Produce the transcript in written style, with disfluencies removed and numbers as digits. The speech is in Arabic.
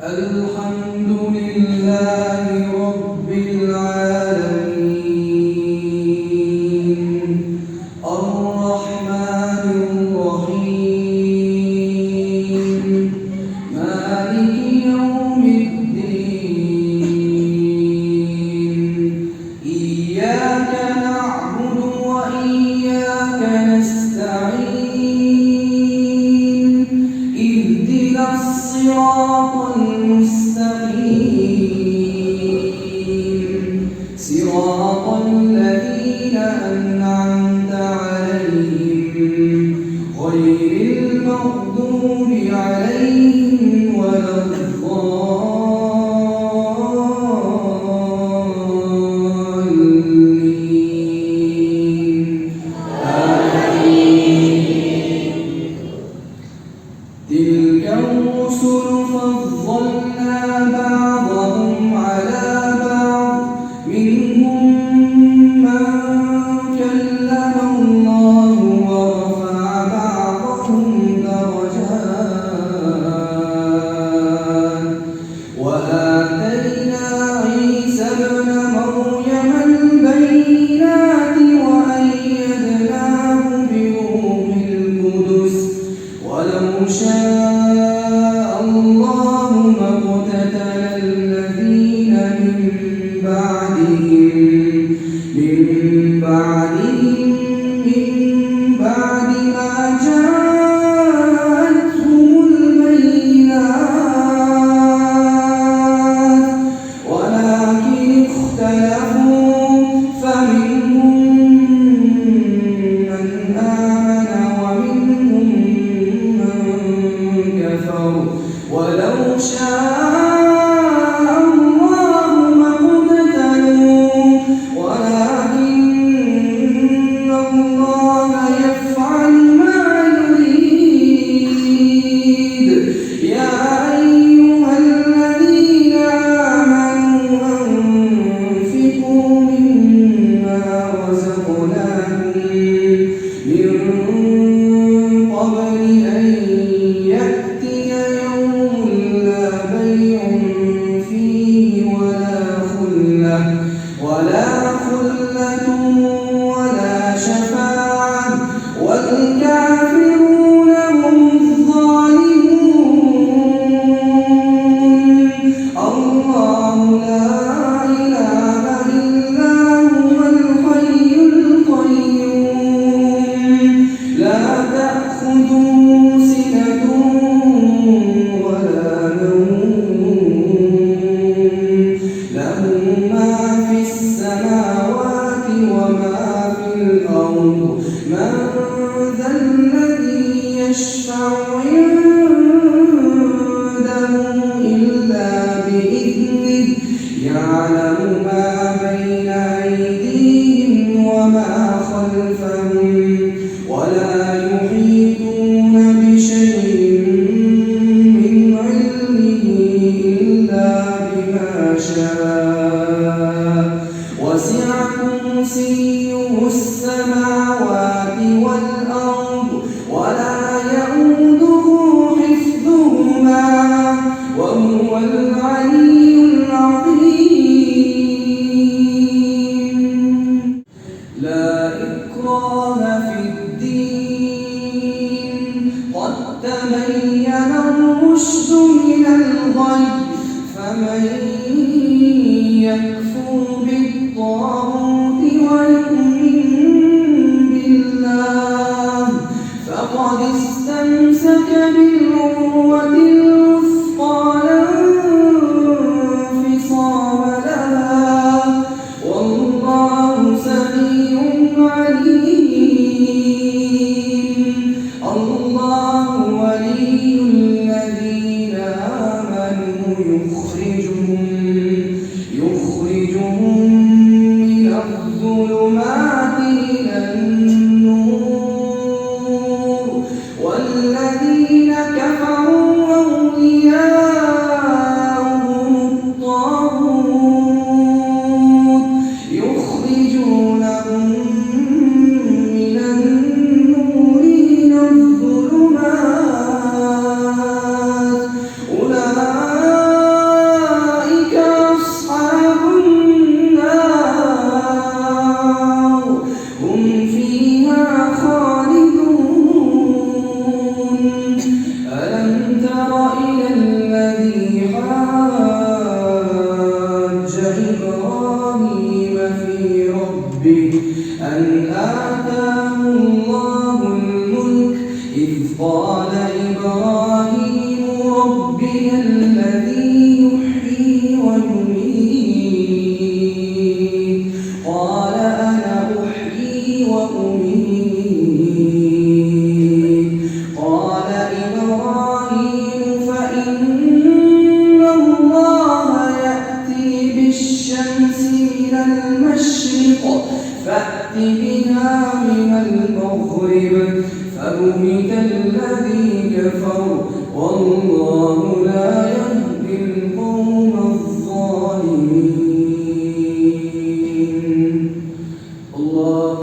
الحمد لله رب العالمين الرحمن الرحيم مالك يوم الدين إياك نعبد وإياك نستعين اهدنا الصراط المستقيم صراط الذين أنعمت عليهم غير المغضوب عليهم ولا الضالين آمين. تلك الرسل فضلنا بعضهم على بعض منهم من كلم الله ورفع بعضهم درجات وآتينا عيسى ابن مريم البينات وأيدناه بروح القدس ولو شاء الله ما اقتتل الذين من بعد ما جاءتهم البينات ولكن اختلفوا فمنهم من آمن ومنهم من كفر ولو شاء الله ما اقتتلوا ولكن الله يفعل ما يريد يا أيها الذين آمنوا أنفقوا مما رزقناكم من قبل أن يأتي يوم لا بيع فيه ولا خلة ولا شفاعة والكافرون هم الظالمون الله لا إله إلا هو الحي القيوم لا تأخذه سنة ولا نوم له ما في السماوات وما في الأرض من ذا الذي يشفع عنده إلا بإذنه يعلم ما بين أيديهم وما خلفهم ولا يحيطون بشيء من علمه إلا بما شاء وسع كرسيه السماوات والأرض ولا يئوده حفظهما وهو العلي العظيم لا إكراه في الدين قد تبين الرشد من الغي فمن يكفر بالطاغوت ويؤمن بالله فقد استمسك بالعروة الوثقى لا انفصام لها والله سميع عليم الله ولي الذين آمنوا يخرجهم من الظلمات إلى النور والذين كفروا أولياؤهم الطاغوت يخرجونهم من النور إلى الظلمات أولئك الذي يحيي ويميت قال أنا أحيي وأميت قال إبراهيم فإن الله يأتي بالشمس من المشرق فأت بها من المغرب فبهت الذي كفر والله لا يهدي القوم الظالمين